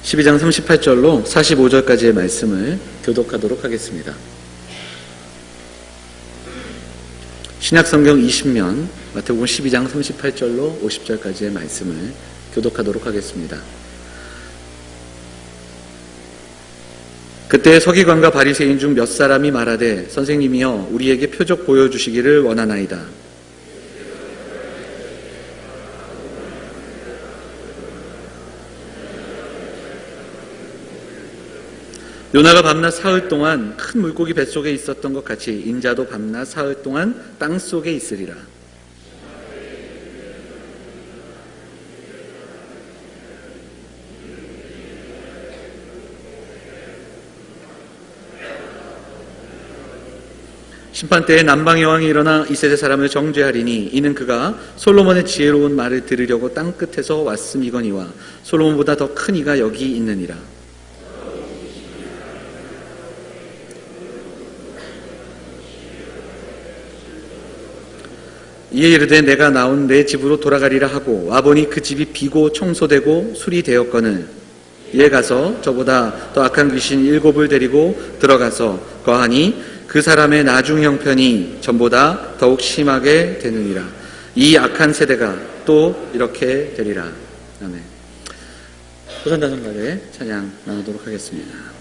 12장 38절로 45절까지의 말씀을 교독하도록 하겠습니다. 신약성경 20면 마태복음 12장 38절로 50절까지의 말씀을 교독하도록 하겠습니다. 그때 서기관과 바리새인 중 몇 사람이 말하되 선생님이여 우리에게 표적 보여주시기를 원하나이다. 요나가 밤낮 사흘 동안 큰 물고기 뱃속에 있었던 것 같이 인자도 밤낮 사흘 동안 땅속에 있으리라. 심판때에 남방의 왕이 일어나 이 세대 사람을 정죄하리니 이는 그가 솔로몬의 지혜로운 말을 들으려고 땅끝에서 왔음이거니와 솔로몬보다 더 큰 이가 여기 있느니라. 이에 이르되 내가 나온 내 집으로 돌아가리라 하고 와보니 그 집이 비고 청소되고 수리되었거늘 이에 가서 저보다 더 악한 귀신 7을 데리고 들어가서 거하니 그 사람의 나중 형편이 전보다 더욱 심하게 되느니라. 이 악한 세대가 또 이렇게 되리라. 아멘. 호산다성가대 찬양 나누도록 하겠습니다.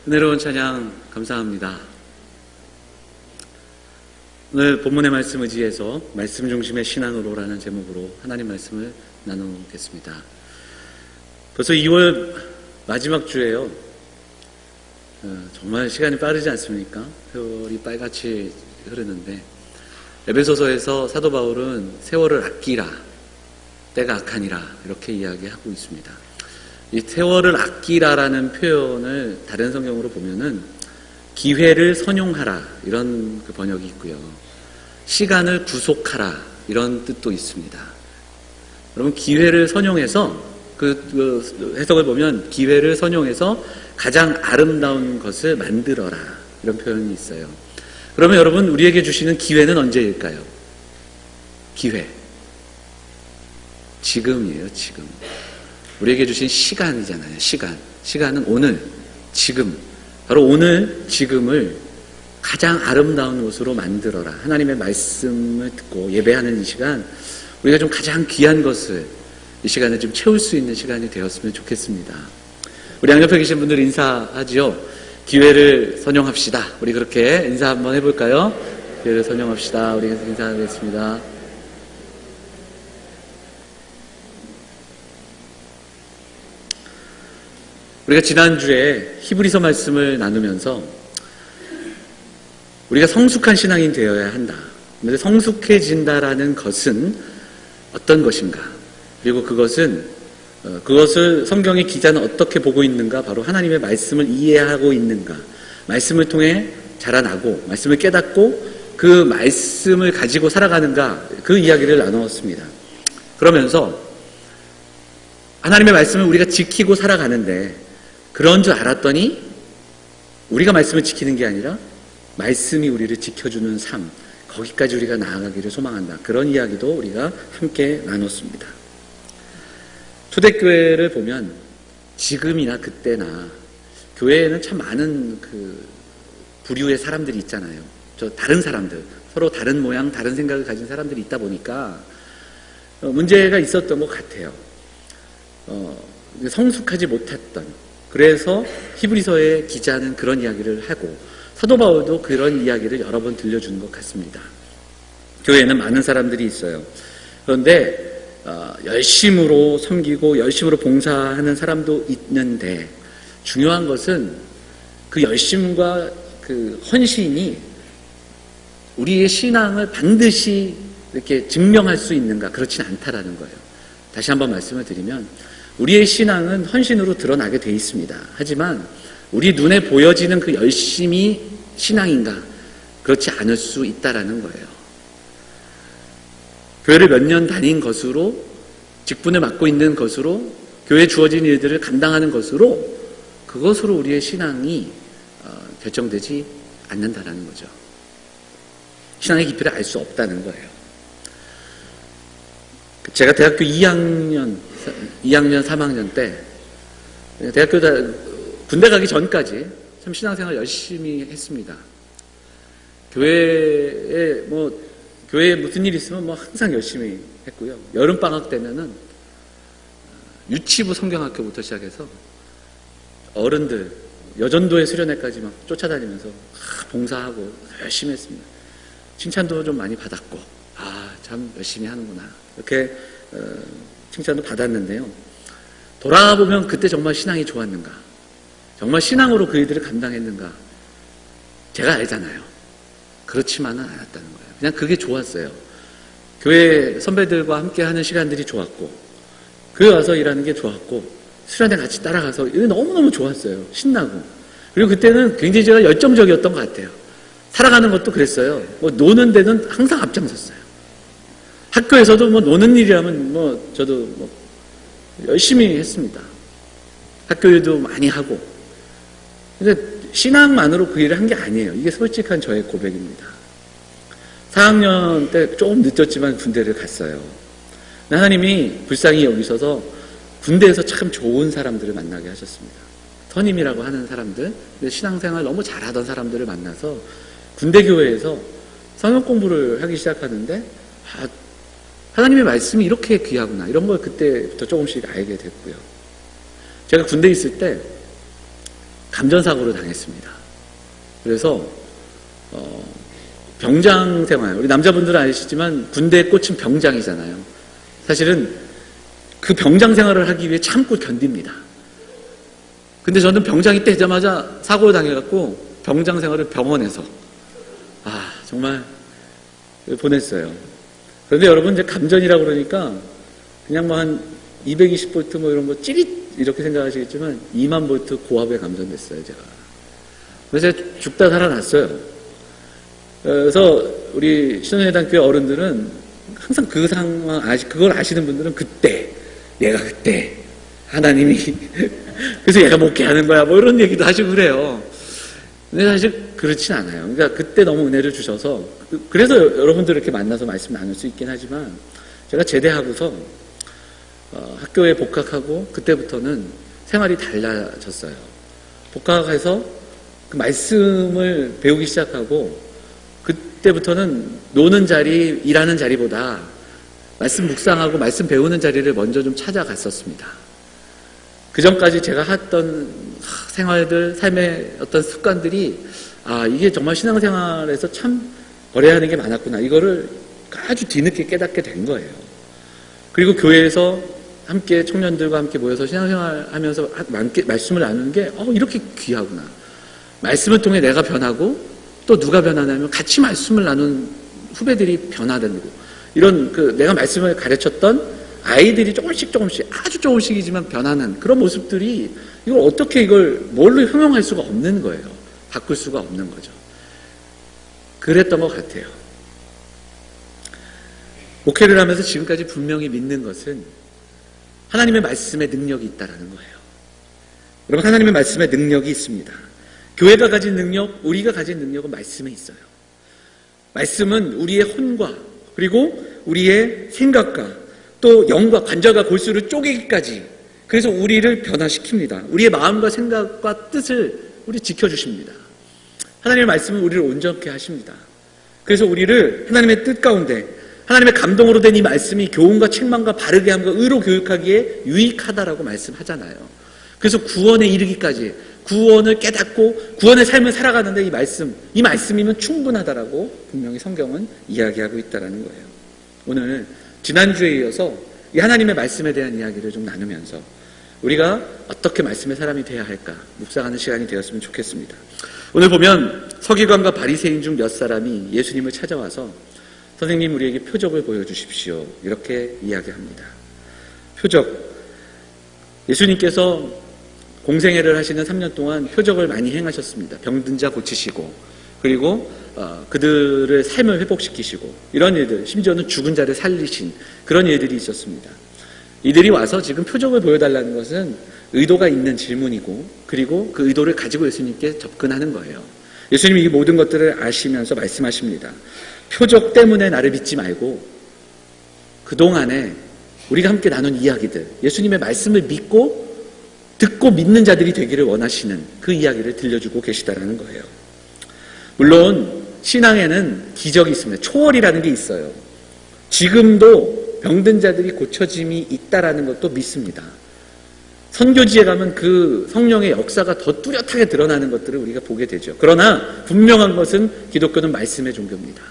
은혜로운 찬양 감사합니다. 오늘 본문의 말씀 의지해서 말씀 중심의 신앙으로라는 제목으로 하나님 말씀을 나누겠습니다. 벌써 2월 마지막 주예요. 정말 시간이 빠르지 않습니까? 세월이 빨갛이 흐르는데 에베소서에서 사도 바울은 세월을 아끼라, 때가 악하니라 이렇게 이야기하고 있습니다. 이 세월을 아끼라라는 표현을 다른 성경으로 보면은 기회를 선용하라 이런 그 번역이 있고요. 시간을 구속하라 이런 뜻도 있습니다. 여러분 기회를 선용해서 그 해석을 보면 기회를 선용해서 가장 아름다운 것을 만들어라 이런 표현이 있어요. 그러면 여러분 우리에게 주시는 기회는 언제일까요? 기회. 지금이에요, 지금. 우리에게 주신 시간이잖아요, 시간. 시간은 오늘, 지금. 바로 오늘, 지금을 가장 아름다운 것으로 만들어라. 하나님의 말씀을 듣고 예배하는 이 시간, 우리가 좀 가장 귀한 것을 이 시간에 좀 채울 수 있는 시간이 되었으면 좋겠습니다. 우리 양옆에 계신 분들 인사하지요? 기회를 선용합시다. 우리 그렇게 인사 한번 해볼까요? 기회를 선용합시다. 우리 인사하겠습니다. 우리가 지난주에 히브리서 말씀을 나누면서 우리가 성숙한 신앙인 되어야 한다. 그런데 성숙해진다라는 것은 어떤 것인가? 그리고 그것을 성경의 기자는 어떻게 보고 있는가? 바로 하나님의 말씀을 이해하고 있는가? 말씀을 통해 자라나고 말씀을 깨닫고 그 말씀을 가지고 살아가는가? 그 이야기를 나누었습니다. 그러면서 하나님의 말씀을 우리가 지키고 살아가는데 그런 줄 알았더니 우리가 말씀을 지키는 게 아니라 말씀이 우리를 지켜주는 삶, 거기까지 우리가 나아가기를 소망한다. 그런 이야기도 우리가 함께 나눴습니다. 초대교회를 보면 지금이나 그때나 교회에는 참 많은 그 부류의 사람들이 있잖아요. 다른 사람들, 서로 다른 모양, 다른 생각을 가진 사람들이 있다 보니까 문제가 있었던 것 같아요. 성숙하지 못했던. 그래서 히브리서의 기자는 그런 이야기를 하고 사도 바울도 그런 이야기를 여러 번 들려주는 것 같습니다. 교회에는 많은 사람들이 있어요. 그런데 열심으로 섬기고 열심으로 봉사하는 사람도 있는데 중요한 것은 그 열심과 그 헌신이 우리의 신앙을 반드시 이렇게 증명할 수 있는가? 그렇진 않다라는 거예요. 다시 한번 말씀을 드리면 우리의 신앙은 헌신으로 드러나게 돼 있습니다. 하지만 우리 눈에 보여지는 그 열심이 신앙인가? 그렇지 않을 수 있다라는 거예요. 교회를 몇 년 다닌 것으로, 직분을 맡고 있는 것으로, 교회에 주어진 일들을 감당하는 것으로, 그것으로 우리의 신앙이 결정되지 않는다라는 거죠. 신앙의 깊이를 알 수 없다는 거예요. 제가 대학교 2학년, 3학년 때 대학교 군대 가기 전까지 참 신앙생활 열심히 했습니다. 교회에 무슨 일 있으면 항상 열심히 했고요. 여름방학 때면은 유치부 성경학교부터 시작해서 어른들 여전도의 수련회까지 막 쫓아다니면서 봉사하고 열심히 했습니다. 칭찬도 좀 많이 받았고 참 열심히 하는구나 이렇게 칭찬도 받았는데요. 돌아보면 그때 정말 신앙이 좋았는가? 정말 신앙으로 그 일들을 감당했는가? 제가 알잖아요. 그렇지만은 않았다는 거예요. 그냥 그게 좋았어요. 교회 선배들과 함께 하는 시간들이 좋았고 교회 와서 일하는 게 좋았고 수련회 같이 따라가서 이게 너무너무 좋았어요. 신나고. 그리고 그때는 굉장히 제가 열정적이었던 것 같아요. 살아가는 것도 그랬어요. 노는 데는 항상 앞장섰어요. 학교에서도 노는 일이라면 저도 열심히 했습니다. 학교 일도 많이 하고. 근데 신앙만으로 그 일을 한 게 아니에요. 이게 솔직한 저의 고백입니다. 4학년 때 조금 늦었지만 군대를 갔어요. 하나님이 불쌍히 여기셔서 군대에서 참 좋은 사람들을 만나게 하셨습니다. 선임이라고 하는 사람들, 신앙생활 너무 잘하던 사람들을 만나서 군대교회에서 성경 공부를 하기 시작하는데 하나님의 말씀이 이렇게 귀하구나 이런 걸 그때부터 조금씩 알게 됐고요. 제가 군대에 있을 때 감전사고를 당했습니다. 그래서 병장 생활, 우리 남자분들은 아시지만 군대에 꽂힌 병장이잖아요. 사실은 그 병장 생활을 하기 위해 참고 견딥니다. 근데 저는 병장이 되자마자 사고를 당해갖고 병장 생활을 병원에서 정말 보냈어요. 그런데 여러분 이제 감전이라고 그러니까 그냥 뭐 한 220V 뭐 이런 거 찌릿 이렇게 생각하시겠지만 2만 볼트 고압에 감전됐어요, 제가. 그래서 제가 죽다 살아났어요. 그래서 우리 신혼회당교회 어른들은 항상 그 상황, 그걸 아시는 분들은 얘가 그때 하나님이 그래서 얘가 못 깨하는 거야 뭐 이런 얘기도 하시고 그래요. 근데 사실 그렇진 않아요. 그러니까 그때 너무 은혜를 주셔서, 그래서 여러분들 이렇게 만나서 말씀 나눌 수 있긴 하지만, 제가 제대하고서 학교에 복학하고 그때부터는 생활이 달라졌어요. 복학해서 그 말씀을 배우기 시작하고 그때부터는 노는 자리, 일하는 자리보다 말씀 묵상하고 말씀 배우는 자리를 먼저 좀 찾아갔었습니다. 그 전까지 제가 했던 생활들, 삶의 어떤 습관들이 이게 정말 신앙생활에서 참 버려야 하는 게 많았구나, 이거를 아주 뒤늦게 깨닫게 된 거예요. 그리고 교회에서 함께 청년들과 함께 모여서 신앙생활 하면서 말씀을 나누는 게 이렇게 귀하구나. 말씀을 통해 내가 변하고 또 누가 변하냐면 같이 말씀을 나눈 후배들이 변화되고, 이런 내가 말씀을 가르쳤던 아이들이 조금씩 아주 조금씩이지만 변하는 그런 모습들이, 이걸 어떻게 뭘로 형용할 수가 없는 거예요. 바꿀 수가 없는 거죠. 그랬던 것 같아요. 목회를 하면서 지금까지 분명히 믿는 것은 하나님의 말씀에 능력이 있다라는 거예요. 여러분, 하나님의 말씀에 능력이 있습니다. 교회가 가진 능력, 우리가 가진 능력은 말씀에 있어요. 말씀은 우리의 혼과 그리고 우리의 생각과 또 영과 관절과 골수를 쪼개기까지, 그래서 우리를 변화시킵니다. 우리의 마음과 생각과 뜻을 우리 지켜주십니다. 하나님의 말씀은 우리를 온전케 하십니다. 그래서 우리를 하나님의 뜻 가운데, 하나님의 감동으로 된 이 말씀이 교훈과 책망과 바르게 함과 의로 교육하기에 유익하다라고 말씀하잖아요. 그래서 구원에 이르기까지, 구원을 깨닫고 구원의 삶을 살아가는데 이 말씀이면 충분하다라고 분명히 성경은 이야기하고 있다는 거예요. 오늘 지난주에 이어서 이 하나님의 말씀에 대한 이야기를 좀 나누면서 우리가 어떻게 말씀의 사람이 되어야 할까 묵상하는 시간이 되었으면 좋겠습니다. 오늘 보면 서기관과 바리새인 중 몇 사람이 예수님을 찾아와서 선생님, 우리에게 표적을 보여주십시오, 이렇게 이야기합니다. 표적. 예수님께서 공생애를 하시는 3년 동안 표적을 많이 행하셨습니다. 병든 자 고치시고, 그리고 그들의 삶을 회복시키시고, 이런 일들, 심지어는 죽은 자를 살리신 그런 일들이 있었습니다. 이들이 와서 지금 표적을 보여달라는 것은 의도가 있는 질문이고, 그리고 그 의도를 가지고 예수님께 접근하는 거예요. 예수님이 이 모든 것들을 아시면서 말씀하십니다. 표적 때문에 나를 믿지 말고 그동안에 우리가 함께 나눈 이야기들, 예수님의 말씀을 듣고 믿는 자들이 되기를 원하시는 그 이야기를 들려주고 계시다라는 거예요. 물론 신앙에는 기적이 있습니다. 초월이라는 게 있어요. 지금도 병든 자들이 고쳐짐이 있다라는 것도 믿습니다. 선교지에 가면 그 성령의 역사가 더 뚜렷하게 드러나는 것들을 우리가 보게 되죠. 그러나 분명한 것은 기독교는 말씀의 종교입니다.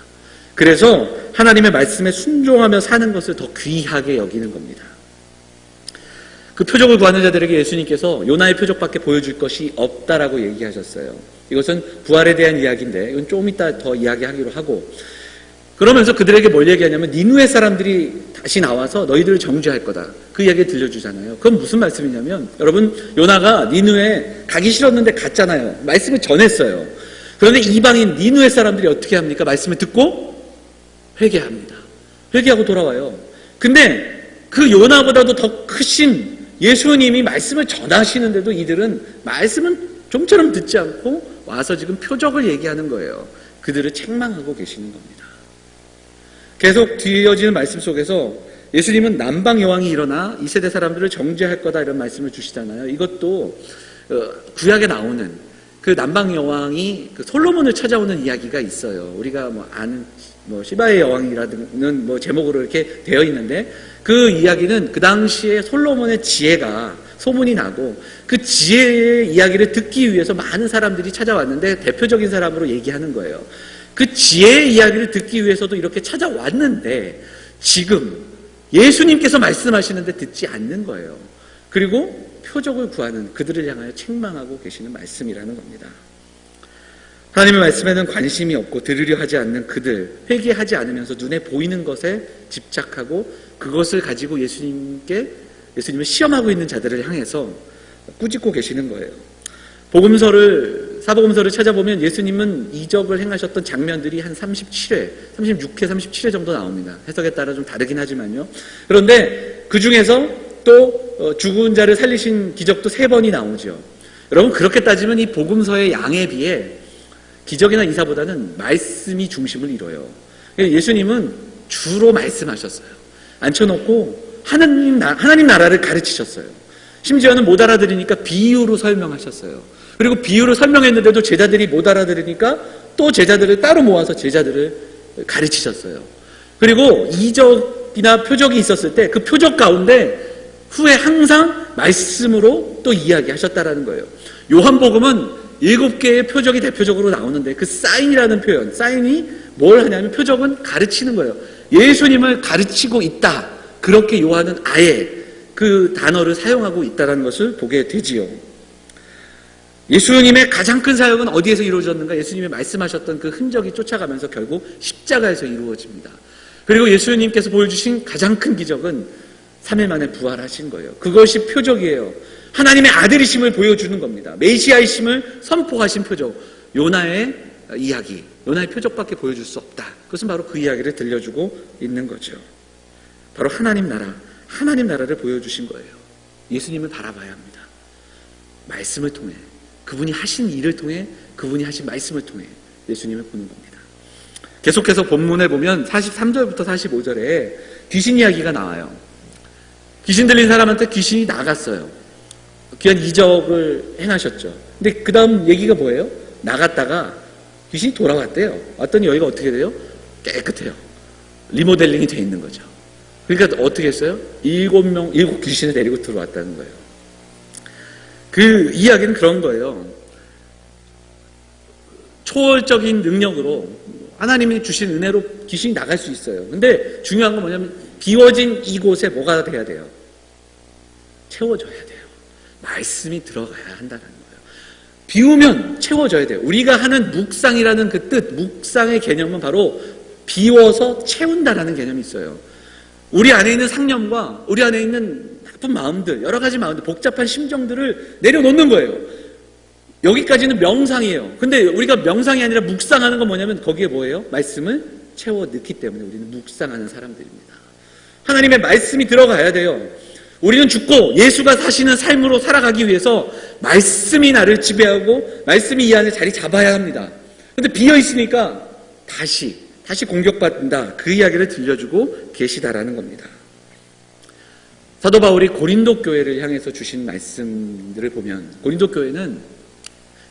그래서 하나님의 말씀에 순종하며 사는 것을 더 귀하게 여기는 겁니다. 그 표적을 구하는 자들에게 예수님께서 요나의 표적밖에 보여줄 것이 없다라고 얘기하셨어요. 이것은 부활에 대한 이야기인데 이건 좀 이따 더 이야기하기로 하고, 그러면서 그들에게 뭘 얘기하냐면 니느웨 사람들이 다시 나와서 너희들을 정죄할 거다, 그 이야기를 들려주잖아요. 그건 무슨 말씀이냐면, 여러분, 요나가 니느웨 가기 싫었는데 갔잖아요. 말씀을 전했어요. 그런데 이방인 니느웨 사람들이 어떻게 합니까? 말씀을 듣고 회개합니다. 회개하고 돌아와요. 근데 그 요나보다도 더 크신 예수님이 말씀을 전하시는데도 이들은 말씀은 좀처럼 듣지 않고 와서 지금 표적을 얘기하는 거예요. 그들을 책망하고 계시는 겁니다. 계속 뒤이어지는 말씀 속에서 예수님은 남방 여왕이 일어나 이 세대 사람들을 정죄할 거다, 이런 말씀을 주시잖아요. 이것도 구약에 나오는 그 남방 여왕이 그 솔로몬을 찾아오는 이야기가 있어요. 우리가 아는 시바의 여왕이라는 제목으로 이렇게 되어 있는데, 그 이야기는 그 당시에 솔로몬의 지혜가 소문이 나고 그 지혜의 이야기를 듣기 위해서 많은 사람들이 찾아왔는데 대표적인 사람으로 얘기하는 거예요. 그 지혜의 이야기를 듣기 위해서도 이렇게 찾아왔는데 지금 예수님께서 말씀하시는데 듣지 않는 거예요. 그리고 표적을 구하는 그들을 향하여 책망하고 계시는 말씀이라는 겁니다. 하나님의 말씀에는 관심이 없고 들으려 하지 않는 그들, 회개하지 않으면서 눈에 보이는 것에 집착하고 그것을 가지고 예수님을 시험하고 있는 자들을 향해서 꾸짖고 계시는 거예요. 사복음서를 찾아보면 예수님은 이적을 행하셨던 장면들이 한 37회, 36회, 37회 정도 나옵니다. 해석에 따라 좀 다르긴 하지만요. 그런데 그 중에서 또 죽은 자를 살리신 기적도 3번이 나오죠. 여러분, 그렇게 따지면 이 복음서의 양에 비해 기적이나 이사보다는 말씀이 중심을 이뤄요. 예수님은 주로 말씀하셨어요. 앉혀놓고 하나님 나라를 가르치셨어요. 심지어는 못 알아들으니까 비유로 설명하셨어요. 그리고 비유로 설명했는데도 제자들이 못 알아들으니까 또 제자들을 따로 모아서 제자들을 가르치셨어요. 그리고 이적이나 표적이 있었을 때 그 표적 가운데 후에 항상 말씀으로 또 이야기하셨다라는 거예요. 요한복음은 7개의 표적이 대표적으로 나오는데 그 사인이라는 표현, 사인이 뭘 하냐면 표적은 가르치는 거예요. 예수님을 가르치고 있다. 그렇게 요한은 아예 그 단어를 사용하고 있다는 것을 보게 되지요. 예수님의 가장 큰 사역은 어디에서 이루어졌는가? 예수님이 말씀하셨던 그 흔적이 쫓아가면서 결국 십자가에서 이루어집니다. 그리고 예수님께서 보여주신 가장 큰 기적은 3일 만에 부활하신 거예요. 그것이 표적이에요. 하나님의 아들이심을 보여주는 겁니다. 메시아이심을 선포하신 표적. 요나의 이야기, 요나의 표적밖에 보여줄 수 없다. 그것은 바로 그 이야기를 들려주고 있는 거죠. 바로 하나님 나라를 보여주신 거예요. 예수님을 바라봐야 합니다. 말씀을 통해, 그분이 하신 일을 통해, 그분이 하신 말씀을 통해 예수님을 보는 겁니다. 계속해서 본문에 보면 43절부터 45절에 귀신 이야기가 나와요. 귀신 들린 사람한테 귀신이 나갔어요. 귀한 이적을 행하셨죠. 근데 그 다음 얘기가 뭐예요? 나갔다가 귀신이 돌아왔대요. 왔더니 여기가 어떻게 돼요? 깨끗해요. 리모델링이 돼 있는 거죠. 그러니까 어떻게 했어요? 7 귀신을 데리고 들어왔다는 거예요. 그 이야기는 그런 거예요. 초월적인 능력으로 하나님이 주신 은혜로 귀신이 나갈 수 있어요. 근데 중요한 건 뭐냐면 비워진 이곳에 뭐가 돼야 돼요? 채워져야 돼요. 말씀이 들어가야 한다는 거예요. 비우면 채워져야 돼요. 우리가 하는 묵상이라는 그 뜻, 묵상의 개념은 바로 비워서 채운다라는 개념이 있어요. 우리 안에 있는 상념과 우리 안에 있는 나쁜 마음들, 여러 가지 마음들, 복잡한 심정들을 내려놓는 거예요. 여기까지는 명상이에요. 근데 우리가 명상이 아니라 묵상하는 건 뭐냐면 거기에 뭐예요? 말씀을 채워 넣기 때문에 우리는 묵상하는 사람들입니다. 하나님의 말씀이 들어가야 돼요. 우리는 죽고 예수가 사시는 삶으로 살아가기 위해서 말씀이 나를 지배하고 말씀이 이 안에 자리 잡아야 합니다. 근데 비어 있으니까 다시 공격받는다. 그 이야기를 들려주고 계시다라는 겁니다. 사도 바울이 고린도 교회를 향해서 주신 말씀들을 보면 고린도 교회는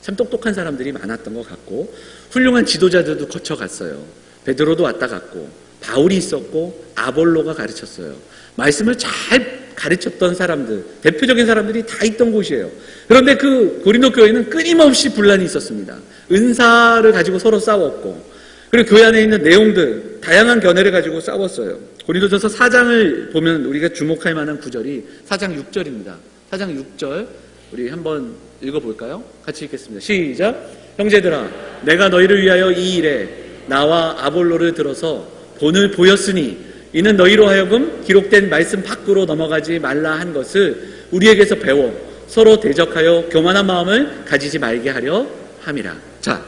참 똑똑한 사람들이 많았던 것 같고 훌륭한 지도자들도 거쳐갔어요. 베드로도 왔다 갔고 바울이 있었고 아볼로가 가르쳤어요. 말씀을 잘 가르쳤던 사람들, 대표적인 사람들이 다 있던 곳이에요. 그런데 그 고린도 교회는 끊임없이 분란이 있었습니다. 은사를 가지고 서로 싸웠고 그리고 교회 안에 있는 내용들, 다양한 견해를 가지고 싸웠어요. 고린도전서 4장을 보면 우리가 주목할 만한 구절이 4장 6절입니다. 4장 6절 우리 한번 읽어볼까요? 같이 읽겠습니다. 시작! 형제들아, 내가 너희를 위하여 이 일에 나와 아볼로를 들어서 본을 보였으니 이는 너희로 하여금 기록된 말씀 밖으로 넘어가지 말라 한 것을 우리에게서 배워 서로 대적하여 교만한 마음을 가지지 말게 하려 함이라. 자,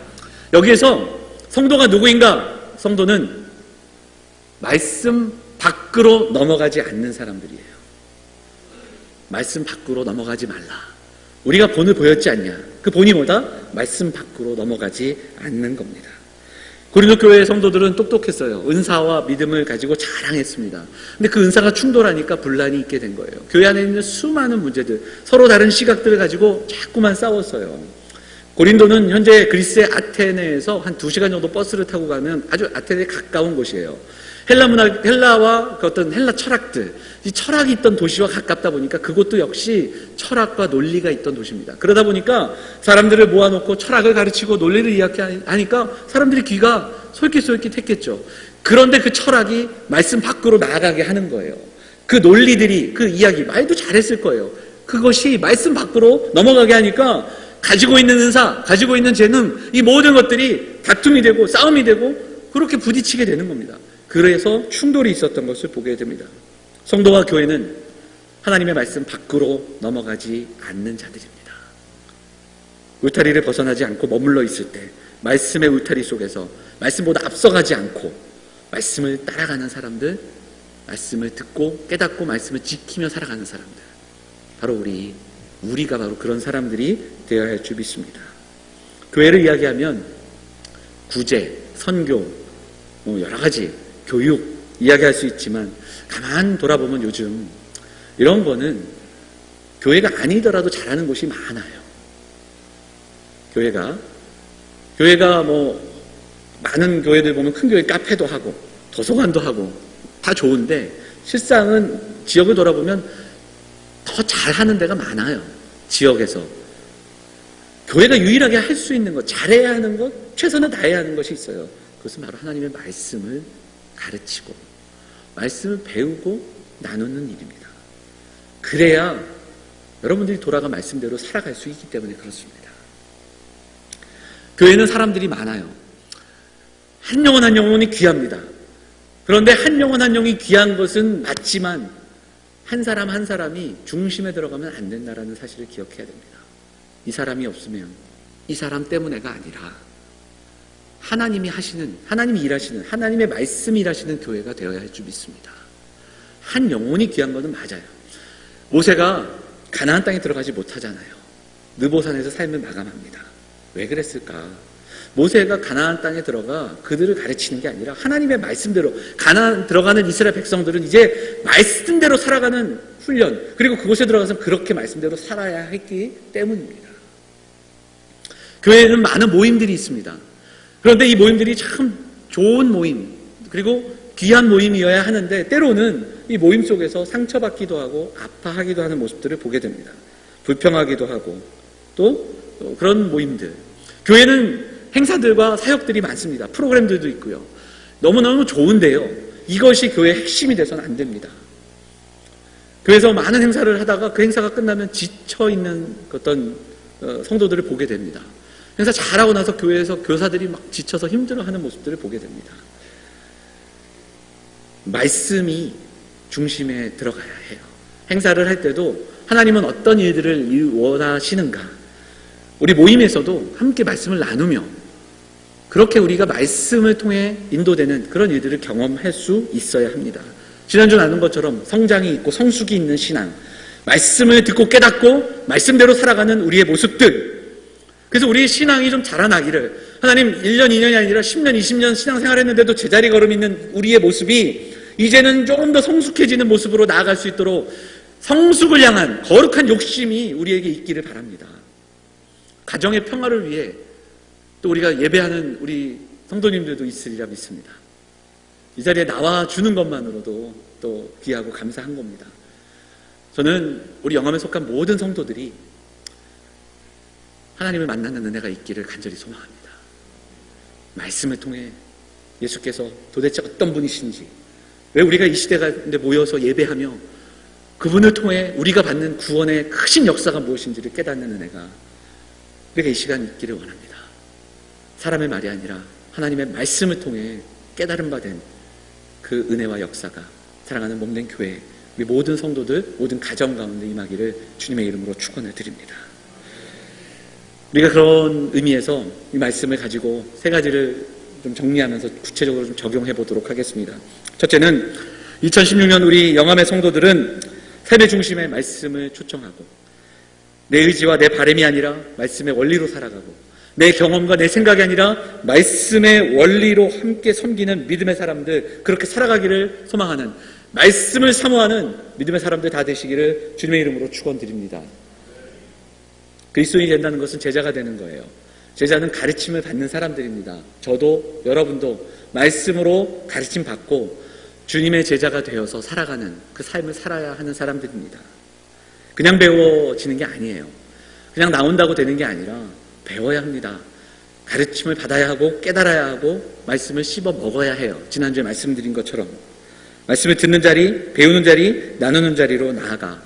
여기에서 성도가 누구인가? 성도는 말씀 밖으로 넘어가지 않는 사람들이에요. 말씀 밖으로 넘어가지 말라. 우리가 본을 보였지 않냐? 그 본이 뭐다? 말씀 밖으로 넘어가지 않는 겁니다. 고린도 교회의 성도들은 똑똑했어요. 은사와 믿음을 가지고 자랑했습니다. 근데 그 은사가 충돌하니까 분란이 있게 된 거예요. 교회 안에 있는 수많은 문제들, 서로 다른 시각들을 가지고 자꾸만 싸웠어요. 고린도는 현재 그리스의 아테네에서 한 2시간 정도 버스를 타고 가면 아주 아테네에 가까운 곳이에요. 헬라와 그 어떤 헬라 철학들, 이 철학이 있던 도시와 가깝다 보니까 그것도 역시 철학과 논리가 있던 도시입니다. 그러다 보니까 사람들을 모아놓고 철학을 가르치고 논리를 이야기하니까 사람들이 귀가 솔깃솔깃했겠죠. 그런데 그 철학이 말씀 밖으로 나아가게 하는 거예요. 그 논리들이, 그 이야기, 말도 잘했을 거예요. 그것이 말씀 밖으로 넘어가게 하니까 가지고 있는 은사, 가지고 있는 재능, 이 모든 것들이 다툼이 되고 싸움이 되고 그렇게 부딪히게 되는 겁니다. 그래서 충돌이 있었던 것을 보게 됩니다. 성도와 교회는 하나님의 말씀 밖으로 넘어가지 않는 자들입니다. 울타리를 벗어나지 않고 머물러 있을 때 말씀의 울타리 속에서 말씀보다 앞서가지 않고 말씀을 따라가는 사람들, 말씀을 듣고 깨닫고 말씀을 지키며 살아가는 사람들, 바로 우리가 바로 그런 사람들이 되어야 할 줄 믿습니다. 교회를 이야기하면 구제, 선교, 여러 가지 교육 이야기할 수 있지만 가만 돌아보면 요즘 이런 거는 교회가 아니더라도 잘하는 곳이 많아요. 교회가 많은 교회들 보면 큰 교회 카페도 하고 도서관도 하고 다 좋은데 실상은 지역을 돌아보면 더 잘하는 데가 많아요. 지역에서 교회가 유일하게 할 수 있는 것, 잘해야 하는 것, 최선을 다해야 하는 것이 있어요. 그것은 바로 하나님의 말씀을 가르치고 말씀을 배우고 나누는 일입니다. 그래야 여러분들이 돌아가 말씀대로 살아갈 수 있기 때문에 그렇습니다. 교회는 사람들이 많아요. 한 영혼 한 영혼이 귀합니다. 그런데 한 영혼 한 영이 귀한 것은 맞지만 한 사람 한 사람이 중심에 들어가면 안 된다는 사실을 기억해야 됩니다. 이 사람이 없으면 이 사람 때문에가 아니라 하나님이 일하시는 하나님의 말씀이 일하시는 교회가 되어야 할 줄 믿습니다. 한 영혼이 귀한 것은 맞아요. 모세가 가나안 땅에 들어가지 못하잖아요. 느보산에서 삶을 마감합니다. 왜 그랬을까? 모세가 가나안 땅에 들어가 그들을 가르치는 게 아니라 하나님의 말씀대로 가나안 들어가는 이스라엘 백성들은 이제 말씀대로 살아가는 훈련, 그리고 그곳에 들어가서 그렇게 말씀대로 살아야 했기 때문입니다. 교회에는 많은 모임들이 있습니다. 그런데 이 모임들이 참 좋은 모임, 그리고 귀한 모임이어야 하는데 때로는 이 모임 속에서 상처받기도 하고 아파하기도 하는 모습들을 보게 됩니다. 불평하기도 하고 또 그런 모임들. 교회는 행사들과 사역들이 많습니다. 프로그램들도 있고요. 너무너무 좋은데요. 이것이 교회의 핵심이 돼서는 안 됩니다. 교회에서 많은 행사를 하다가 그 행사가 끝나면 지쳐있는 어떤 성도들을 보게 됩니다. 행사 잘하고 나서 교회에서 교사들이 막 지쳐서 힘들어하는 모습들을 보게 됩니다. 말씀이 중심에 들어가야 해요. 행사를 할 때도 하나님은 어떤 일들을 원하시는가, 우리 모임에서도 함께 말씀을 나누며 그렇게 우리가 말씀을 통해 인도되는 그런 일들을 경험할 수 있어야 합니다. 지난주 나눈 것처럼 성장이 있고 성숙이 있는 신앙, 말씀을 듣고 깨닫고 말씀대로 살아가는 우리의 모습들, 그래서 우리의 신앙이 좀 자라나기를, 하나님 1년 2년이 아니라 10년 20년 신앙생활 했는데도 제자리 걸음 있는 우리의 모습이 이제는 조금 더 성숙해지는 모습으로 나아갈 수 있도록 성숙을 향한 거룩한 욕심이 우리에게 있기를 바랍니다. 가정의 평화를 위해 또 우리가 예배하는 우리 성도님들도 있으리라 믿습니다. 이 자리에 나와주는 것만으로도 또 귀하고 감사한 겁니다. 저는 우리 영암에 속한 모든 성도들이 하나님을 만나는 은혜가 있기를 간절히 소망합니다. 말씀을 통해 예수께서 도대체 어떤 분이신지, 왜 우리가 이 시대 가운데 모여서 예배하며 그분을 통해 우리가 받는 구원의 크신 역사가 무엇인지를 깨닫는 은혜가 우리가 이 시간 있기를 원합니다. 사람의 말이 아니라 하나님의 말씀을 통해 깨달음 받은 그 은혜와 역사가 사랑하는 몸된 교회, 우리 모든 성도들, 모든 가정 가운데 임하기를 주님의 이름으로 축원을 드립니다. 우리가 그런 의미에서 이 말씀을 가지고 세 가지를 좀 정리하면서 구체적으로 좀 적용해 보도록 하겠습니다. 첫째는 2016년 우리 영암의 성도들은 삶의 중심에 말씀을 초청하고 내 의지와 내 바람이 아니라 말씀의 원리로 살아가고 내 경험과 내 생각이 아니라 말씀의 원리로 함께 섬기는 믿음의 사람들, 그렇게 살아가기를 소망하는, 말씀을 사모하는 믿음의 사람들 다 되시기를 주님의 이름으로 축원드립니다. 그리스도인이 된다는 것은 제자가 되는 거예요. 제자는 가르침을 받는 사람들입니다. 저도 여러분도 말씀으로 가르침 받고 주님의 제자가 되어서 살아가는 그 삶을 살아야 하는 사람들입니다. 그냥 배워지는 게 아니에요. 그냥 나온다고 되는 게 아니라 배워야 합니다. 가르침을 받아야 하고 깨달아야 하고 말씀을 씹어 먹어야 해요. 지난주에 말씀드린 것처럼 말씀을 듣는 자리, 배우는 자리, 나누는 자리로 나아가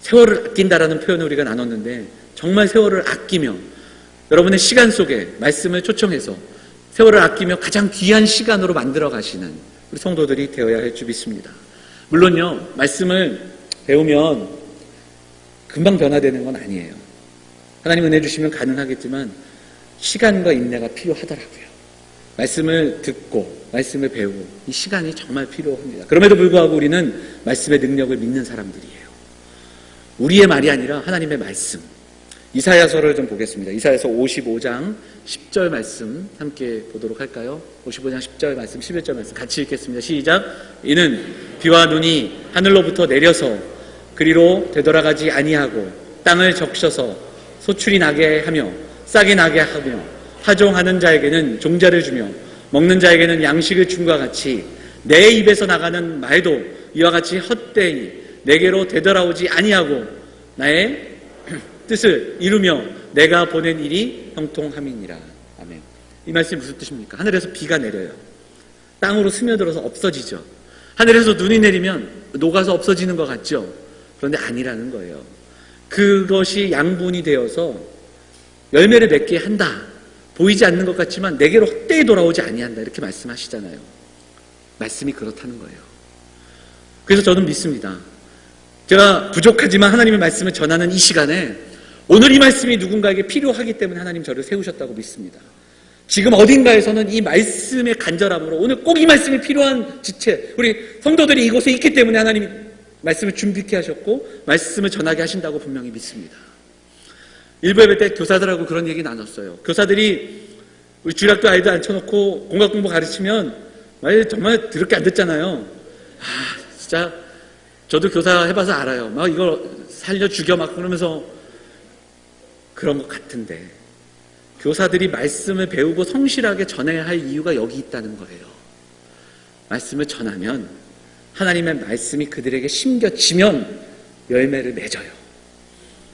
세월을 아낀다라는 표현을 우리가 나눴는데 정말 세월을 아끼며 여러분의 시간 속에 말씀을 초청해서 세월을 아끼며 가장 귀한 시간으로 만들어 가시는 우리 성도들이 되어야 할 줄 믿습니다. 물론요, 말씀을 배우면 금방 변화되는 건 아니에요. 하나님 은혜 주시면 가능하겠지만 시간과 인내가 필요하더라고요. 말씀을 듣고 말씀을 배우고 이 시간이 정말 필요합니다. 그럼에도 불구하고 우리는 말씀의 능력을 믿는 사람들이에요. 우리의 말이 아니라 하나님의 말씀. 이사야서를 좀 보겠습니다. 이사야서 55장 10절 말씀 함께 보도록 할까요? 55장 10절 말씀, 11절 말씀 같이 읽겠습니다. 시작. 이는 비와 눈이 하늘로부터 내려서 그리로 되돌아가지 아니하고 땅을 적셔서 소출이 나게 하며 싹이 나게 하며 하종하는 자에게는 종자를 주며 먹는 자에게는 양식을 줌과 같이 내 입에서 나가는 말도 이와 같이 헛되이 내게로 되돌아오지 아니하고 나의 뜻을 이루며 내가 보낸 일이 형통함이니라. 아멘. 이 말씀이 무슨 뜻입니까? 하늘에서 비가 내려요. 땅으로 스며들어서 없어지죠. 하늘에서 눈이 내리면 녹아서 없어지는 것 같죠? 그런데 아니라는 거예요. 그것이 양분이 되어서 열매를 맺게 한다. 보이지 않는 것 같지만 내게로 헛되이 돌아오지 아니한다. 이렇게 말씀하시잖아요. 말씀이 그렇다는 거예요. 그래서 저는 믿습니다. 제가 부족하지만 하나님의 말씀을 전하는 이 시간에 오늘 이 말씀이 누군가에게 필요하기 때문에 하나님 저를 세우셨다고 믿습니다. 지금 어딘가에서는 이 말씀의 간절함으로 오늘 꼭 이 말씀이 필요한 지체, 우리 성도들이 이곳에 있기 때문에 하나님이 말씀을 준비케 하셨고 말씀을 전하게 하신다고 분명히 믿습니다. 일부 예배 때 교사들하고 그런 얘기 나눴어요. 교사들이 우리 주일학교 아이들 앉혀놓고 공학 공부 가르치면 말 정말 더럽게 안 듣잖아요. 진짜 저도 교사 해봐서 알아요. 막 이걸 살려 죽여 막 그러면서 그런 것 같은데 교사들이 말씀을 배우고 성실하게 전해야 할 이유가 여기 있다는 거예요. 말씀을 전하면 하나님의 말씀이 그들에게 심겨지면 열매를 맺어요.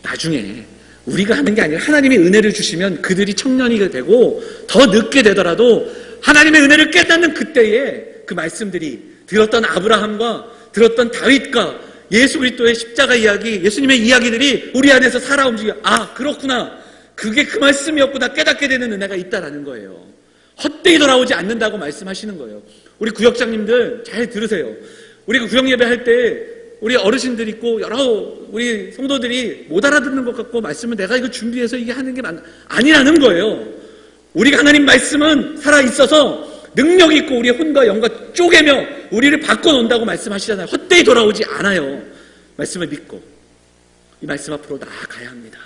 나중에 우리가 하는 게 아니라 하나님의 은혜를 주시면 그들이 청년이 되고 더 늦게 되더라도 하나님의 은혜를 깨닫는 그때에 그 말씀들이 들었던 아브라함과 들었던 다윗과 예수 그리스도의 십자가 이야기, 예수님의 이야기들이 우리 안에서 살아 움직여. 아, 그렇구나. 그게 그 말씀이었구나. 깨닫게 되는 은혜가 있다라는 거예요. 헛되이 돌아오지 않는다고 말씀하시는 거예요. 우리 구역장님들 잘 들으세요. 우리가 구역 예배할 때 우리 어르신들 있고 여러 우리 성도들이 못 알아듣는 것 같고 말씀을 내가 이거 준비해서 이게 하는 게 아니라는 거예요. 우리가 하나님 말씀은 살아있어서 능력 있고 우리의 혼과 영과 쪼개며 우리를 바꿔놓는다고 말씀하시잖아요. 헛되이 돌아오지 않아요. 말씀을 믿고 이 말씀 앞으로 나아가야 합니다.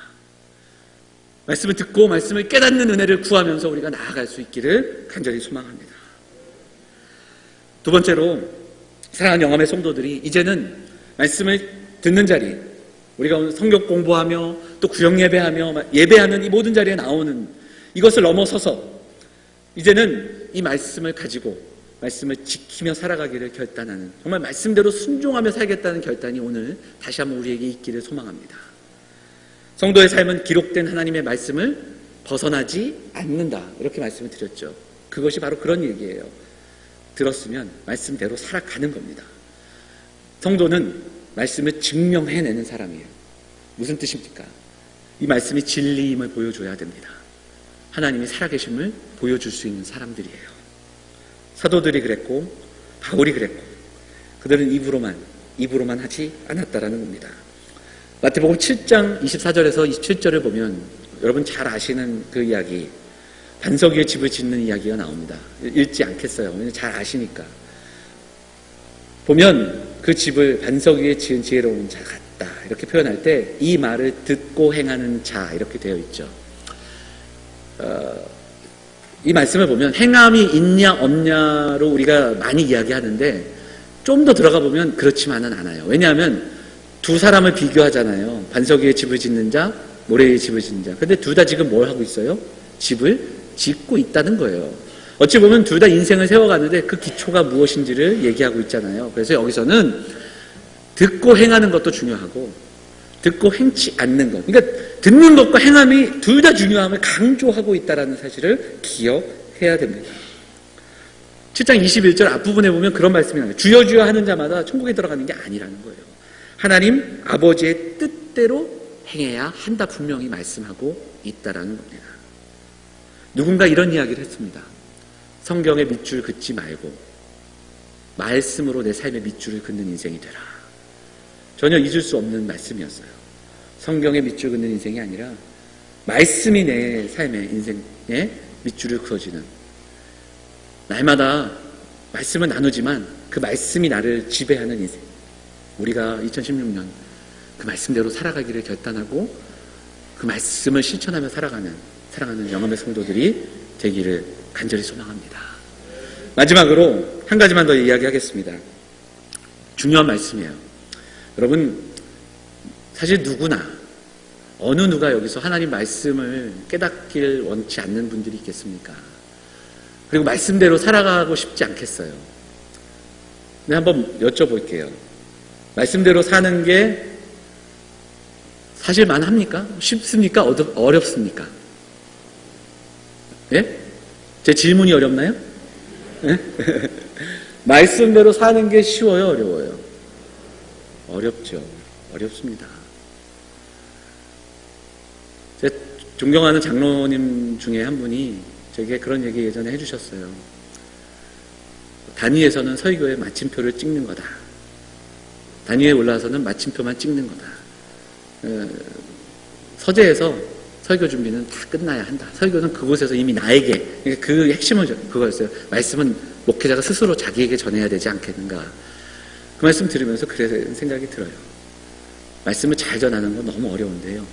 말씀을 듣고 말씀을 깨닫는 은혜를 구하면서 우리가 나아갈 수 있기를 간절히 소망합니다. 두 번째로 사랑하는 영암의 성도들이 이제는 말씀을 듣는 자리, 우리가 오늘 성경 공부하며 또 구역 예배하며 예배하는 이 모든 자리에 나오는 이것을 넘어서서 이제는 이 말씀을 가지고 말씀을 지키며 살아가기를 결단하는, 정말 말씀대로 순종하며 살겠다는 결단이 오늘 다시 한번 우리에게 있기를 소망합니다. 성도의 삶은 기록된 하나님의 말씀을 벗어나지 않는다, 이렇게 말씀을 드렸죠. 그것이 바로 그런 얘기예요. 들었으면 말씀대로 살아가는 겁니다. 성도는 말씀을 증명해내는 사람이에요. 무슨 뜻입니까? 이 말씀이 진리임을 보여줘야 됩니다. 하나님이 살아계심을 보여줄 수 있는 사람들이에요. 사도들이 그랬고 바울이 그랬고 그들은 입으로만 하지 않았다라는 겁니다. 마태복음 7장 24절에서 27절을 보면 여러분 잘 아시는 그 이야기, 반석 위에 집을 짓는 이야기가 나옵니다. 읽지 않겠어요. 왜냐하면 잘 아시니까. 보면 그 집을 반석 위에 지은 지혜로운 자 같다, 이렇게 표현할 때 이 말을 듣고 행하는 자, 이렇게 되어 있죠. 이 말씀을 보면 행함이 있냐 없냐로 우리가 많이 이야기하는데 좀 더 들어가 보면 그렇지만은 않아요. 왜냐하면 두 사람을 비교하잖아요. 반석 위에 집을 짓는 자, 모래 위에 집을 짓는 자. 근데 둘 다 지금 뭘 하고 있어요? 집을 짓고 있다는 거예요. 어찌 보면 둘 다 인생을 세워가는데 그 기초가 무엇인지를 얘기하고 있잖아요. 그래서 여기서는 듣고 행하는 것도 중요하고 듣고 행치 않는 것, 그러니까 듣는 것과 행함이 둘 다 중요함을 강조하고 있다는 사실을 기억해야 됩니다. 7장 21절 앞부분에 보면 그런 말씀이 나와요. 주여 주여 하는 자마다 천국에 들어가는 게 아니라는 거예요. 하나님 아버지의 뜻대로 행해야 한다 분명히 말씀하고 있다라는 겁니다. 누군가 이런 이야기를 했습니다. 성경에 밑줄 긋지 말고 말씀으로 내 삶의 밑줄을 긋는 인생이 되라. 전혀 잊을 수 없는 말씀이었어요. 성경에 밑줄 긋는 인생이 아니라 말씀이 내 삶의 인생에 밑줄을 그어지는, 날마다 말씀을 나누지만 그 말씀이 나를 지배하는 인생, 우리가 2016년 그 말씀대로 살아가기를 결단하고 그 말씀을 실천하며 사랑하는 영암의 성도들이 되기를 간절히 소망합니다. 마지막으로 한 가지만 더 이야기하겠습니다. 중요한 말씀이에요. 여러분, 사실 누구나 어느 누가 여기서 하나님 말씀을 깨닫길 원치 않는 분들이 있겠습니까? 그리고 말씀대로 살아가고 싶지 않겠어요. 근데 한번 여쭤볼게요. 말씀대로 사는 게 사실만합니까? 쉽습니까? 어렵습니까? 예? 제 질문이 어렵나요? 예? 말씀대로 사는 게 쉬워요? 어려워요? 어렵죠. 어렵습니다. 제 존경하는 장로님 중에 한 분이 제게 그런 얘기 예전에 해주셨어요. 단위에서는 설교의 마침표를 찍는 거다. 단위에 올라서는 마침표만 찍는 거다. 서재에서 설교 준비는 다 끝나야 한다. 설교는 그곳에서 이미 나에게, 그러니까 그 핵심은 그거였어요. 말씀은 목회자가 스스로 자기에게 전해야 되지 않겠는가. 그 말씀 들으면서 그런 생각이 들어요. 말씀을 잘 전하는 건 너무 어려운데요.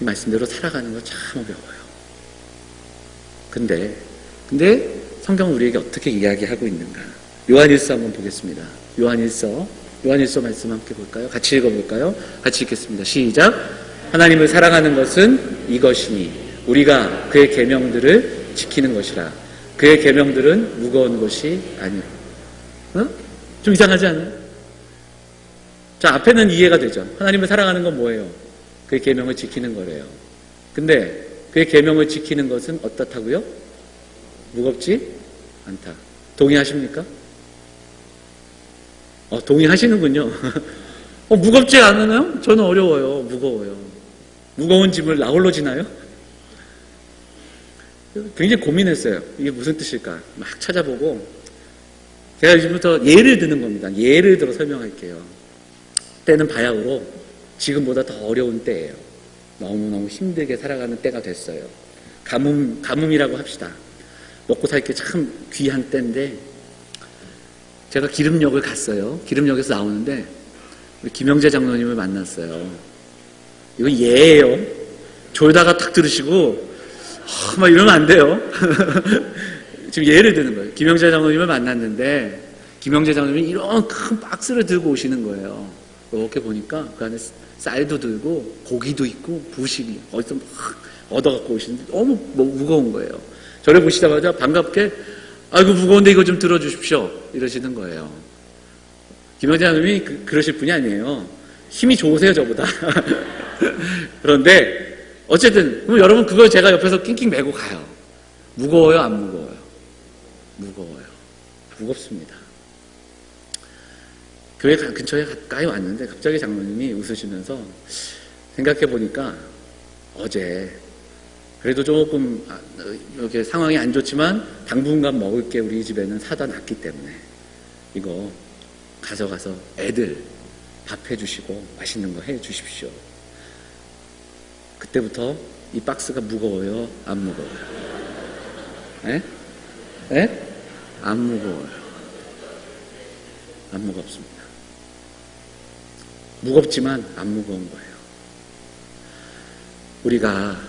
이 말씀대로 살아가는 건 참 어려워요. 근데 성경은 우리에게 어떻게 이야기하고 있는가? 요한일서 한번 보겠습니다. 요한일서 말씀 함께 볼까요? 같이 읽어볼까요? 같이 읽겠습니다. 시작. 하나님을 사랑하는 것은 이것이니 우리가 그의 계명들을 지키는 것이라. 그의 계명들은 무거운 것이 아니라. 좀 이상하지 않아요? 자, 앞에는 이해가 되죠. 하나님을 사랑하는 건 뭐예요? 그의 계명을 지키는 거래요. 근데 그의 계명을 지키는 것은 어떻다고요? 무겁지 않다. 동의하십니까? 동의하시는군요. 무겁지 않으나요? 저는 어려워요. 무거워요. 무거운 짐을 나 홀로 지나요? 굉장히 고민했어요. 이게 무슨 뜻일까? 막 찾아보고 제가 요즘부터 예를 드는 겁니다. 예를 들어 설명할게요. 때는 바야흐로 지금보다 더 어려운 때예요. 너무너무 힘들게 살아가는 때가 됐어요. 가뭄이라고 합시다. 먹고 살기 참 귀한 때인데 제가 기름역을 갔어요. 기름역에서 나오는데 우리 김영재 장로님을 만났어요. 이건 예예요. 졸다가 탁 들으시고 막 이러면 안 돼요. 지금 예를 드는 거예요. 김영재 장로님을 만났는데 김영재 장로님이 이런 큰 박스를 들고 오시는 거예요. 이렇게 보니까 그 안에 쌀도 들고 고기도 있고 부식이 어디서 막 얻어갖고 오시는데 너무 무거운 거예요. 저를 보시자마자 반갑게 아이고 무거운데 이거 좀 들어주십시오 이러시는 거예요. 김영재 장로님이 그러실 분이 아니에요. 힘이 좋으세요 저보다. 그런데 어쨌든 그럼 여러분 그걸 제가 옆에서 낑낑 메고 가요. 무거워요 안 무거워요? 무거워요. 무겁습니다. 교회 근처에 가까이 왔는데 갑자기 장로님이 웃으시면서 생각해보니까 어제 그래도 조금 이렇게 상황이 안 좋지만 당분간 먹을 게 우리 집에는 사다 놨기 때문에 이거 가져가서 애들 밥 해주시고 맛있는 거 해주십시오. 그때부터 이 박스가 무거워요? 안 무거워요? 에? 에? 안 무거워요. 안 무겁습니다. 무겁지만 안 무거운 거예요. 우리가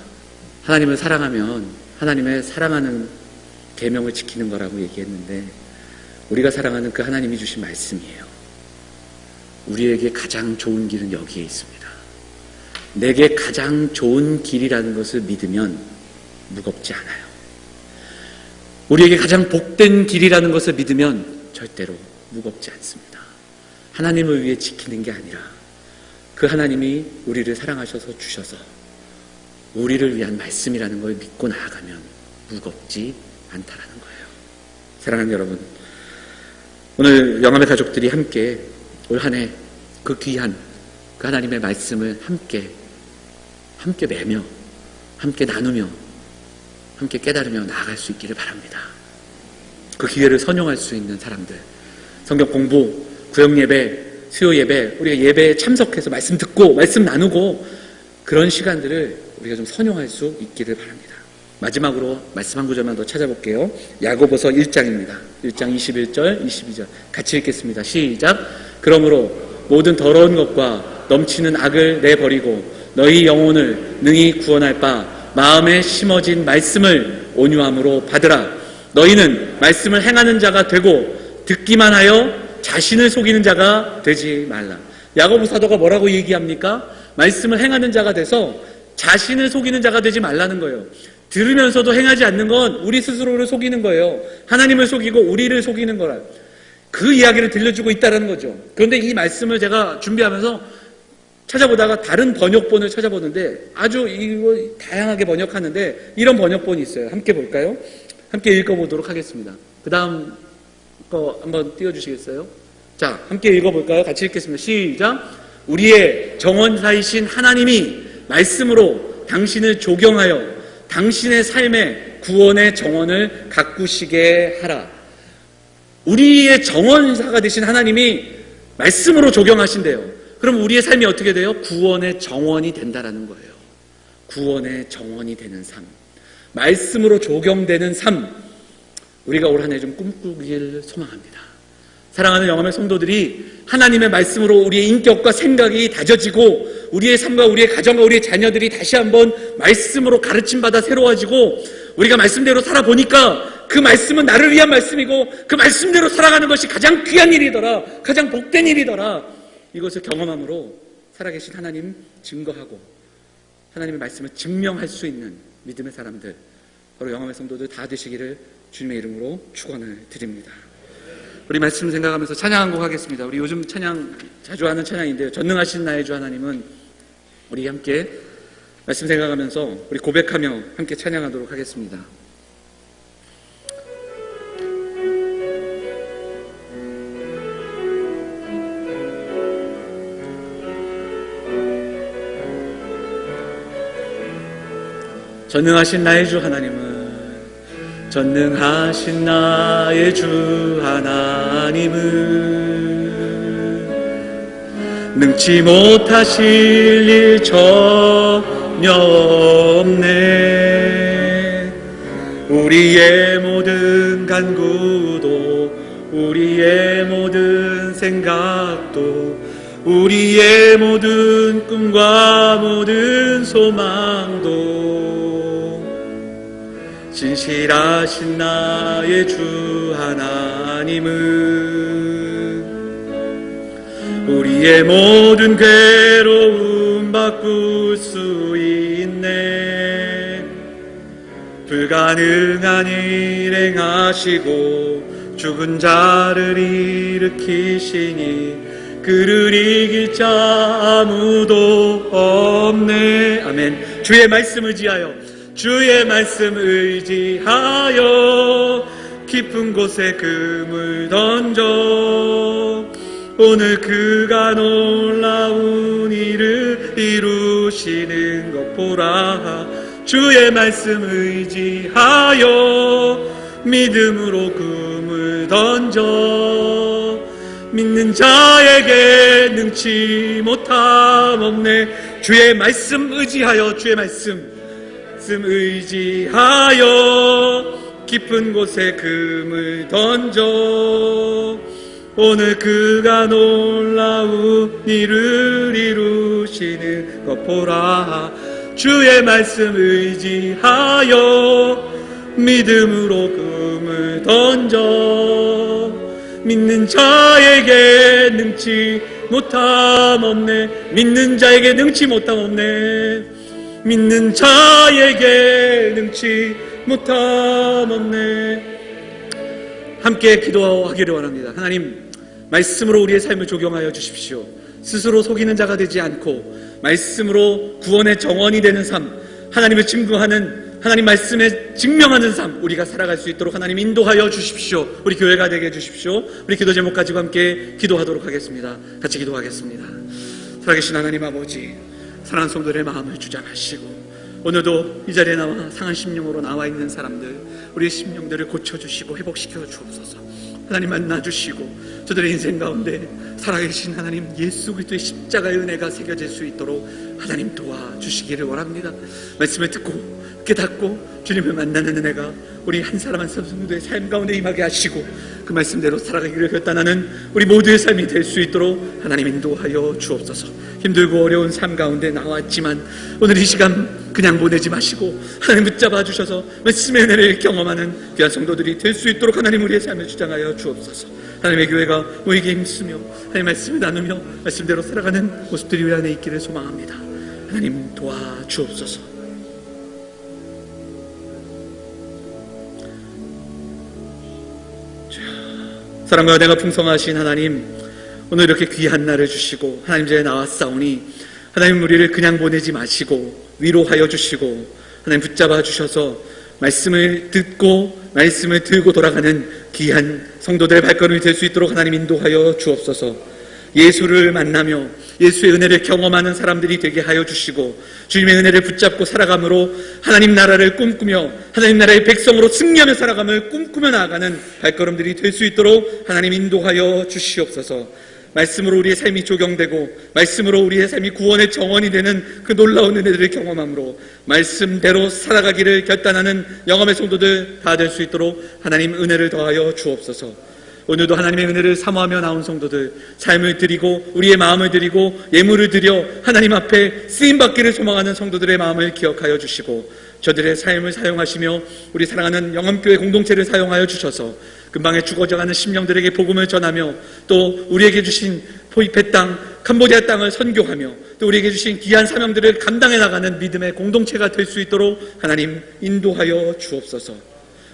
하나님을 사랑하면 하나님의 사랑하는 계명을 지키는 거라고 얘기했는데 우리가 사랑하는 그 하나님이 주신 말씀이에요. 우리에게 가장 좋은 길은 여기에 있습니다. 내게 가장 좋은 길이라는 것을 믿으면 무겁지 않아요. 우리에게 가장 복된 길이라는 것을 믿으면 절대로 무겁지 않습니다. 하나님을 위해 지키는 게 아니라 그 하나님이 우리를 사랑하셔서 주셔서 우리를 위한 말씀이라는 걸 믿고 나아가면 무겁지 않다라는 거예요. 사랑하는 여러분, 오늘 영암의 가족들이 함께 올 한 해 그 귀한 그 하나님의 말씀을 함께 매며 함께 나누며 함께 깨달으며 나아갈 수 있기를 바랍니다. 그 기회를 선용할 수 있는 사람들, 성경 공부, 구역 예배, 수요 예배, 우리가 예배에 참석해서 말씀 듣고 말씀 나누고 그런 시간들을 우리가 좀 선용할 수 있기를 바랍니다. 마지막으로 말씀 한 구절만 더 찾아볼게요. 야고보서 1장입니다. 1장 21절, 22절 같이 읽겠습니다. 시작. 그러므로 모든 더러운 것과 넘치는 악을 내버리고 너희 영혼을 능히 구원할 바 마음에 심어진 말씀을 온유함으로 받으라. 너희는 말씀을 행하는 자가 되고 듣기만 하여 자신을 속이는 자가 되지 말라. 야고보 사도가 뭐라고 얘기합니까? 말씀을 행하는 자가 돼서 자신을 속이는 자가 되지 말라는 거예요. 들으면서도 행하지 않는 건 우리 스스로를 속이는 거예요. 하나님을 속이고 우리를 속이는 거라. 그 이야기를 들려주고 있다는 거죠. 그런데 이 말씀을 제가 준비하면서 찾아보다가 다른 번역본을 찾아보는데 아주 이거 다양하게 번역하는데 이런 번역본이 있어요. 함께 볼까요? 함께 읽어보도록 하겠습니다. 그 다음 거 한번 띄워주시겠어요? 자, 함께 읽어볼까요? 같이 읽겠습니다. 시작. 우리의 정원사이신 하나님이 말씀으로 당신을 조경하여 당신의 삶의 구원의 정원을 가꾸시게 하라. 우리의 정원사가 되신 하나님이 말씀으로 조경하신대요. 그럼 우리의 삶이 어떻게 돼요? 구원의 정원이 된다라는 거예요. 구원의 정원이 되는 삶, 말씀으로 조경되는 삶, 우리가 올 한 해 좀 꿈꾸길 소망합니다. 사랑하는 영암의 성도들이 하나님의 말씀으로 우리의 인격과 생각이 다져지고 우리의 삶과 우리의 가정과 우리의 자녀들이 다시 한번 말씀으로 가르침받아 새로워지고 우리가 말씀대로 살아보니까 그 말씀은 나를 위한 말씀이고 그 말씀대로 살아가는 것이 가장 귀한 일이더라, 가장 복된 일이더라. 이것을 경험함으로 살아계신 하나님 증거하고 하나님의 말씀을 증명할 수 있는 믿음의 사람들, 바로 영암의 성도들 다 되시기를 주님의 이름으로 축원을 드립니다. 우리 말씀 생각하면서 찬양 한 곡 하겠습니다. 우리 요즘 찬양 자주 하는 찬양인데요. 전능하신 나의 주 하나님은 우리 함께 말씀 생각하면서 우리 고백하며 함께 찬양하도록 하겠습니다. 전능하신 나의 주 하나님은 전능하신 나의 주 하나님은 능치 못하실 일 전혀 없네. 우리의 모든 간구도 우리의 모든 생각도 우리의 모든 꿈과 모든 소망도 진실하신 나의 주 하나님은 우리의 모든 괴로움 바꿀 수 있네. 불가능한 일 행하시고 죽은 자를 일으키시니 그를 이길 자 아무도 없네. 아멘. 주의 말씀 의지하여 주의 말씀 의지하여 깊은 곳에 금을 던져 오늘 그가 놀라운 일을 이루시는 것 보라. 주의 말씀 의지하여 믿음으로 금을 던져 믿는 자에게 능치 못함 없네. 주의 말씀 의지하여 주의 말씀 의지하여 깊은 곳에 금을 던져 오늘 그가 놀라운 일을 이루시는 것 보라. 주의 말씀 의지하여 믿음으로 금을 던져 믿는 자에게 능치 못함 없네. 믿는 자에게 능치 못함 없네. 믿는 자에게 능치 못함 없네. 함께 기도하기를 원합니다. 하나님, 말씀으로 우리의 삶을 조경하여 주십시오. 스스로 속이는 자가 되지 않고 말씀으로 구원의 정원이 되는 삶, 하나님을 증거하는, 하나님 말씀에 증명하는 삶, 우리가 살아갈 수 있도록 하나님 인도하여 주십시오. 우리 교회가 되게 해주십시오. 우리 기도 제목 가지고 함께 기도하도록 하겠습니다. 같이 기도하겠습니다. 살아계신 하나님 아버지, 사랑하는 성도들의 마음을 주장하시고 오늘도 이 자리에 나와 상한 심령으로 나와 있는 사람들, 우리의 심령들을 고쳐주시고 회복시켜 주옵소서. 하나님 만나주시고 저들의 인생 가운데 살아계신 하나님 예수 그리스도의 십자가의 은혜가 새겨질 수 있도록 하나님 도와주시기를 원합니다. 말씀을 듣고 깨닫고 주님을 만나는 은혜가 우리 한 사람 한 사람 성도의 삶 가운데 임하게 하시고 그 말씀대로 살아가기를 결단하는 우리 모두의 삶이 될 수 있도록 하나님 인도하여 주옵소서. 힘들고 어려운 삶 가운데 나왔지만 오늘 이 시간 그냥 보내지 마시고 하나님 붙잡아 주셔서 말씀의 은혜를 경험하는 귀한 성도들이 될 수 있도록 하나님 우리의 삶을 주장하여 주옵소서. 하나님의 교회가 모이게 힘쓰며 하나님 말씀을 나누며 말씀대로 살아가는 모습들이 우리 안에 있기를 소망합니다. 하나님 도와주옵소서. 사랑과 은혜가 풍성하신 하나님, 오늘 이렇게 귀한 날을 주시고 하나님 전에 나왔사오니 하나님 우리를 그냥 보내지 마시고 위로하여 주시고 하나님 붙잡아 주셔서 말씀을 듣고 말씀을 들고 돌아가는 귀한 성도들의 발걸음이 될 수 있도록 하나님 인도하여 주옵소서. 예수를 만나며 예수의 은혜를 경험하는 사람들이 되게 하여 주시고 주님의 은혜를 붙잡고 살아감으로 하나님 나라를 꿈꾸며 하나님 나라의 백성으로 승리하며 살아감을 꿈꾸며 나아가는 발걸음들이 될 수 있도록 하나님 인도하여 주시옵소서. 말씀으로 우리의 삶이 조경되고 말씀으로 우리의 삶이 구원의 정원이 되는 그 놀라운 은혜들을 경험함으로 말씀대로 살아가기를 결단하는 영험의 성도들 다 될 수 있도록 하나님 은혜를 더하여 주옵소서. 오늘도 하나님의 은혜를 사모하며 나온 성도들, 삶을 드리고 우리의 마음을 드리고 예물을 드려 하나님 앞에 쓰임받기를 소망하는 성도들의 마음을 기억하여 주시고 저들의 삶을 사용하시며 우리 사랑하는 영암교회 공동체를 사용하여 주셔서 근방에 죽어져가는 심령들에게 복음을 전하며 또 우리에게 주신 포입의 땅, 캄보디아 땅을 선교하며 또 우리에게 주신 귀한 사명들을 감당해 나가는 믿음의 공동체가 될 수 있도록 하나님 인도하여 주옵소서.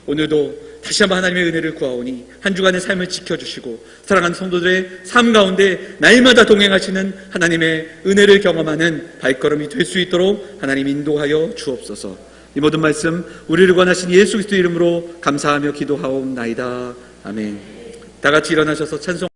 오늘도 다시 한번 하나님의 은혜를 구하오니 한 주간의 삶을 지켜주시고 사랑하는 성도들의 삶 가운데 날마다 동행하시는 하나님의 은혜를 경험하는 발걸음이 될 수 있도록 하나님 인도하여 주옵소서. 이 모든 말씀 우리를 권하신 예수 그리스도 이름으로 감사하며 기도하옵나이다. 아멘. 다 같이 일어나셔서 찬송